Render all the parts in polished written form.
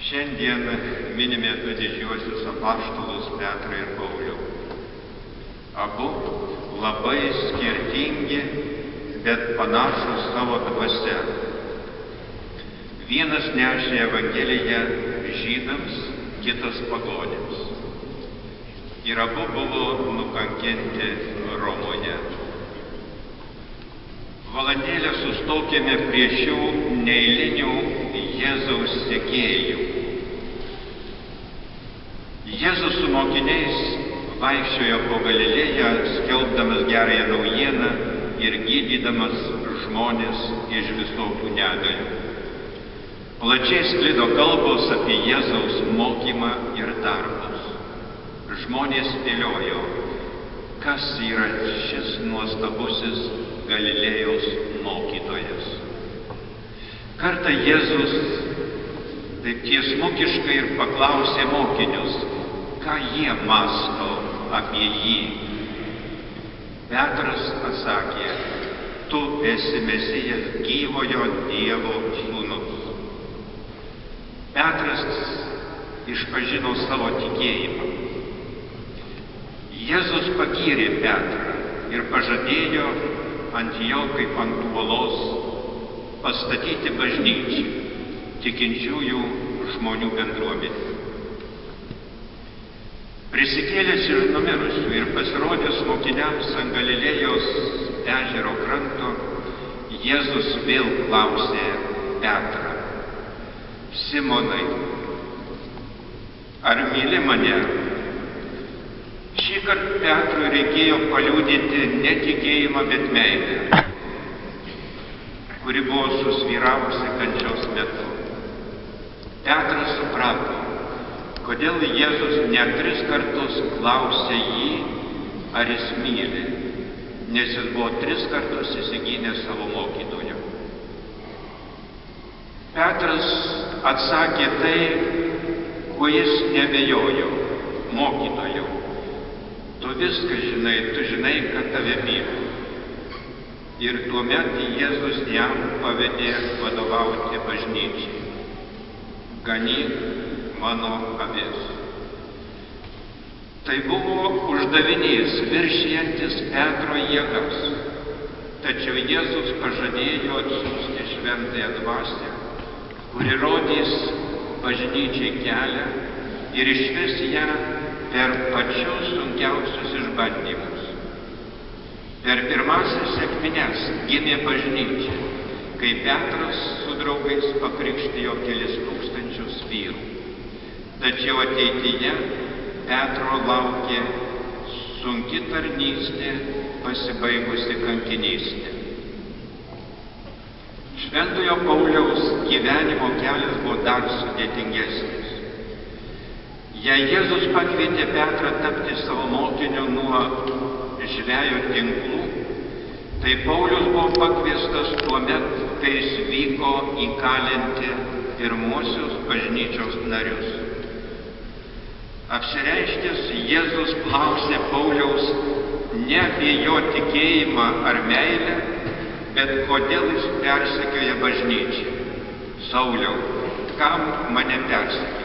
Šiandien minime du didžiuosius apaštalus Petrą ir Paulių. Abu labai skirtingi, bet panašūs savo dvasia. Vienas nešė Evangeliją žydams, kitas pagonims. Ir abu buvo nukankinti Romoje. Valandėlę sustokime prie šių neeilinių Jėzaus sekėjų. Jėzus su mokiniais vaikščiojo po Galilėją, skelbdamas gerąją naujieną ir gydydamas žmones iš visokių negalių. Plačiai sklido kalbos apie Jėzaus mokymą ir darbus. Žmonės spėliojo, kas yra šis nuostabusis Galilėjos mokytojas. Kartą Jėzus taip tiesmukiškai ir paklausė mokinius, ką jie mąsto apie jį. Petras atsakė, tu esi Mesijas, gyvojo Dievo sūnus. Petras išpažino savo tikėjimą. Jėzus pagyrė Petrą ir pažadėjo ant jo kaip ant uolos pastatyti bažnyčią, tikinčiųjų žmonių bendruomenę. Prisikėlęs iš numirusių ir pasirodęs mokiniams ant Galilėjos ežero kranto, Jėzus vėl klausė Petrą, Simonai, ar myli mane? Šįkart Petrui reikėjo paliudyti ne tikėjimą, bet meilę, kuri buvo susvyravusi kančios metu. Petras suprato, kodėl Jėzus net 3 kartus klausė jį, ar jis myli, nes jis buvo 3 kartus įsigynęs savo mokytojo. Petras atsakė tai, kuo jis neabejojo, mokytojau. Tu viską žinai, tu žinai, kad tave myliu. Ir tuomet Jėzus jam pavedė vadovauti bažnyčiai. Ganyk mano avis. Tai buvo uždavinys viršijantis Petro jėgas. Tačiau Jėzus pažadėjo atsiųsti šventąją dvasią, kuri rodys bažnyčiai kelią ir išves ją per pačius sunkiausius išbandymus. Per pirmąsias sekmines gimė bažnyčia, kai Petras su draugais pakrikštijo kelis tūkstančius vyrų. Tačiau ateityje Petro laukė sunki tarnystė, pasibaigusi kankinystė. Šventojo Pauliaus gyvenimo kelias buvo dar sudėtingesnis. Jei Jėzus pakvietė Petrą tapti savo mokiniu nuo žvejo tinklų, tai Paulius buvo pakviestas tuomet, kai jis vyko įkalinti pirmuosius bažnyčios narius. Apsireiškęs, Jėzus klausė Pauliaus ne apie jo tikėjimą ar meilę, bet kodėl jis persekioja bažnyčią. Sauliau, kam mane persekioja?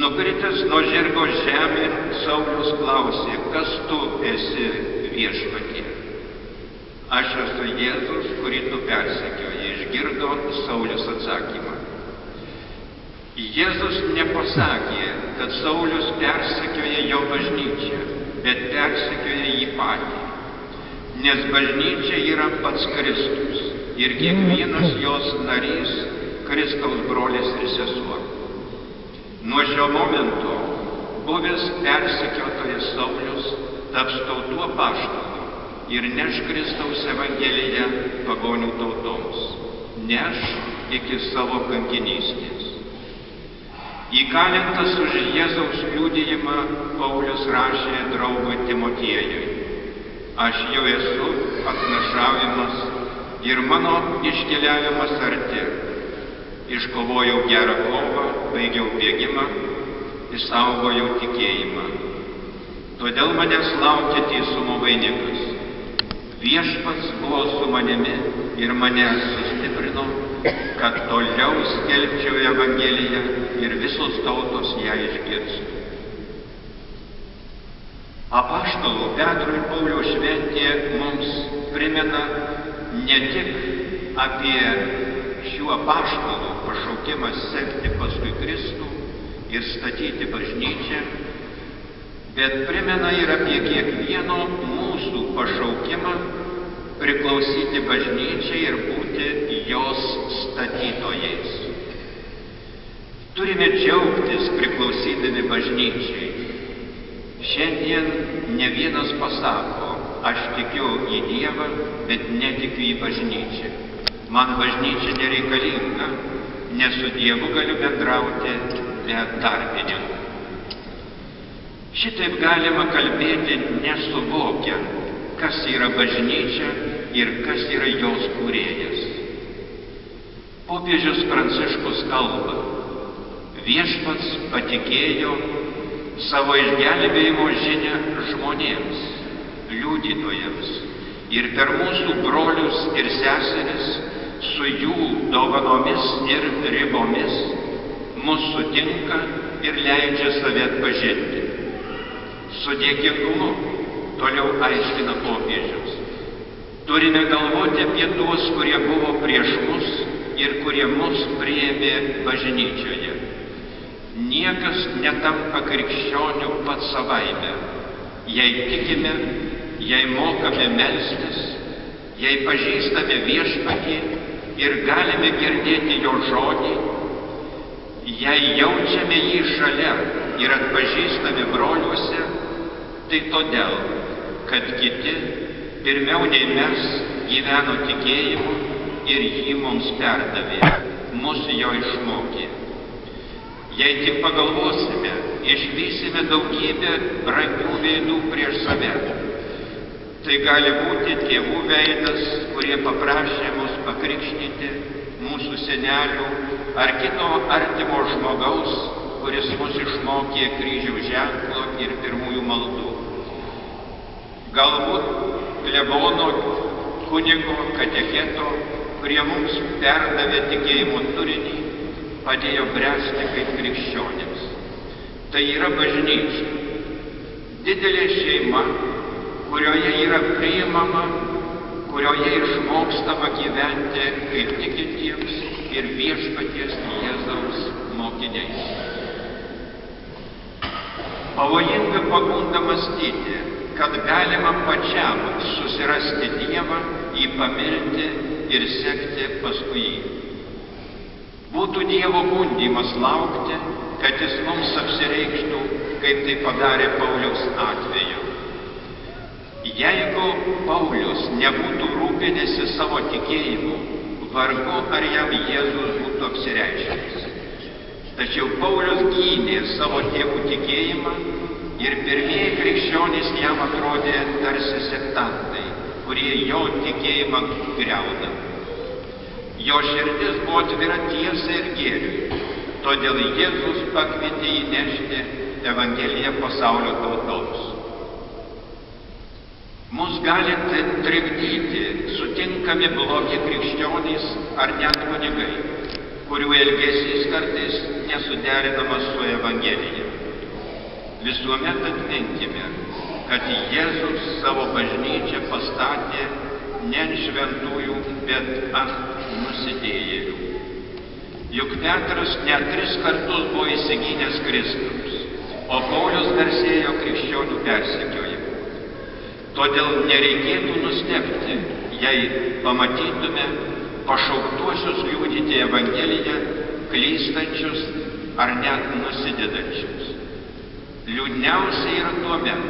Nukritęs nuo žirgo žemėn, Saulius klausė, kas tu esi, viešpatie? Aš esu Jėzus, kurį tu persekioji, išgirdo Saulius atsakymą. Jėzus nepasakė, kad Saulius persekioja jo bažnyčią, bet persekioja jį patį. Nes bažnyčia yra pats Kristus ir kiekvienas jos narys Kristaus brolis ir sesuo. Nuo šio momento buvęs persekiotojas Saulius taps tautų apaštalu ir neš Kristaus Evangeliją pagonių tautoms, neš iki savo kankinystės. Įkalintas už Jėzaus liudijimą Paulius rašė draugui Timotiejui, aš jau esu atnašaujamas ir mano iškeliavimas arti. Iškovojau gerą kovą, baigiau bėgimą, išsaugojau tikėjimą. Todėl manęs laukia teisumo vainikas. Viešpats buvo su manimi ir mane sustiprino kad toliau skelbčiau Evangeliją ir visos tautos ją išgirstų. Apaštalų Petro ir Pauliaus šventė mums primena ne tik apie šių apaštalų pašaukimą sekti paskui Kristų ir statyti bažnyčią, bet primena ir apie kiekvieno mūsų pašaukimą priklausyti bažnyčiai ir būti jos statytojais. Turime džiaugtis priklausydami bažnyčiai. Šiandien ne vienas pasako, aš tikiu į Dievą, bet netikiu į bažnyčią. Man bažnyčia nereikalinga, nes su Dievu galiu bendrauti be tarpininkų. Šitaip galima kalbėti nesuvokiant, kas yra bažnyčia ir kas yra jos kūrėjas. Popiežius Pranciškus kalba, viešpats patikėjo savo išgelbėjimo žinią žmonėms, liudytojams, ir per mūsų brolius ir seseris su jų dovanomis ir ribomis mus sutinka ir leidžia save atpažinti. Su dėkingumu, toliau aiškina popiežius, turime galvoti apie tuos, kurie buvo prieš mus ir kurie mus priėmė bažnyčioje. Niekas netampa krikščioniu pats savaime, jei tikime, jei mokame melstis, jei pažįstame viešpatį ir galime girdėti jo žodį, jei jaučiame jį šalia ir atpažįstame broliuose, tai todėl, kad kiti pirmiau nei mes gyveno tikėjimu ir jį mums perdavė, mus jo išmokė. Jei tik pagalvosime, išvysime daugybę brangių veidų prieš save. Tai gali būti tėvų veidas, kurie paprašė mus pakrikštyti, mūsų senelių ar kito artimo žmogaus, kuris mus išmokė kryžiaus ženklo ir pirmųjų maldų. Galbūt klebono, kunigo, katecheto, kurie mums perdavė tikėjimo turinį, padėjo bręsti kaip krikščionėms. Tai yra bažnyčia. Didelė šeima, kurioje yra priimama, kurioje išmokstama gyventi kaip tikintiems ir viešpaties Jėzaus mokiniais. Pavojinga pagunda mąstyti, kad galima pačiam susirasti Dievą, jį pamilti ir sekti paskui jį. Būtų Dievo gundymas laukti, kad jis mums apsireikštų, kaip tai padarė Pauliaus atveju. Jeigu Paulius nebūtų rūpinęsi savo tikėjimu, vargu ar jam Jėzus būtų apsireiškęs. Tačiau Paulius gynė savo tėvų tikėjimą ir pirmieji krikščionys jam atrodė tarsi sektantai, kurie jo tikėjimą griauna. Jo širdis buvo atvira tiesai ir gėriui, todėl Jėzus pakvietė jį nešti Evangeliją pasaulio tautoms. Mus gali trikdyti sutinkami blogi krikščionys ar net kunigai, kurių elgesys kartais nesuderinamas su Evangelija. Visuomet atminkime, kad Jėzus savo bažnyčią pastatė ne ant šventųjų, bet ant nusidėjėlių. Juk Petras net 3 kartus buvo įsigynęs Kristaus, o Paulius garsėjo krikščionių persekiojimu. Todėl nereikėtų nustebti, jei pamatytume pašauktuosius liudyti Evangeliją, klystančius ar net nusidedančius. Liūdniausia yra tuomet,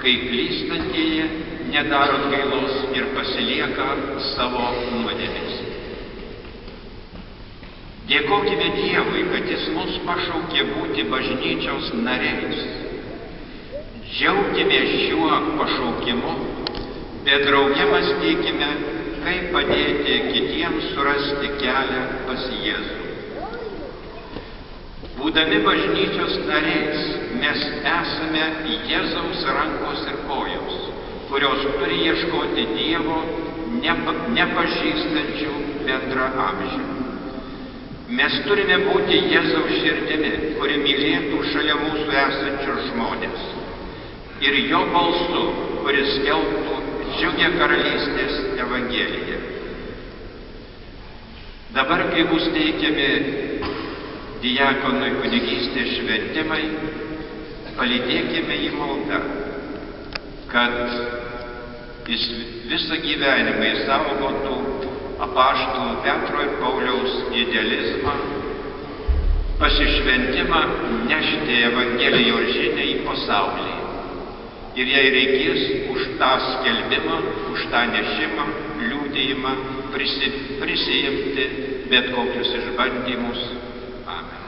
kai klystantieji nedaro atgailos ir pasilieka savo nuodėmės. Dėkokime Dievui, kad jis mus pašaukė būti bažnyčios nariais. Džiaukime šiuo pašaukimu, bet drauge mąstykime, kaip padėti kitiems surasti kelią pas Jėzų. Būdami bažnyčios nariais, mes esame Jėzaus rankos ir kojos, kurios turi ieškoti Dievo nepažįstančių bendraamžių. Mes turime būti Jėzaus širdimi, kuri mylėtų šalia mūsų esančius žmonės. Ir jo balsu, kuris skelbtų džiugią karalystės evangeliją. Dabar, kai bus teikiami diakonui kunigystės šventimai, palydėkime jį maldą, kad jis visą gyvenimą išsaugotų apaštalų Petro ir Pauliaus idealizmą, pasišventimą nešti Evangelijos žinią į pasaulį. Ir jei reikės už tą skelbimą, už tą nešimą, liudijimą, prisijimti bet kokius išbandymus. Amen.